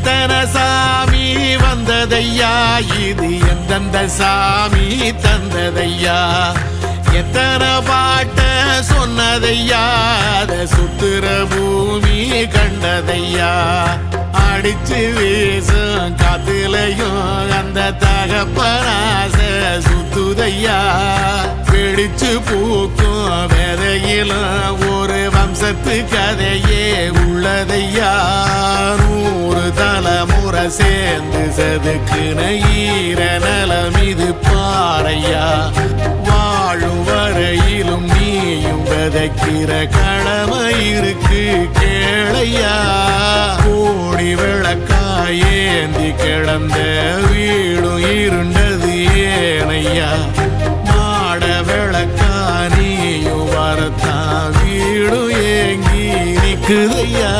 எத்தனை சாமி வந்ததையா, இது எந்தெந்த சாமி தந்ததையா, எத்தனை பாட்ட சொன்னதையா, அத சுத்துற பூமி கண்டதையா, அடிச்சு வீசும் காத்துலையும் அந்த தகப்பனாச சுத்துதையா, பிடிச்சு பூக்கும் விதையிலும் ஒரு வம்சத்து கதையே உள்ளதையா, 100 தலைமுறை சேர்ந்து செதுக்குன ஈர நலம் இது பாறையா, வாழும் வரையிலும் நீயும் விதைக்கிற கடமை இருக்கு கேளையா, கோடி விளக்காயேந்தி கிடந்த வீடும் இருண்டது ஏனையா, மாட விளக்கா நீயும் வரத்தான் வீடும் ஏங்கி நிக்குதையா.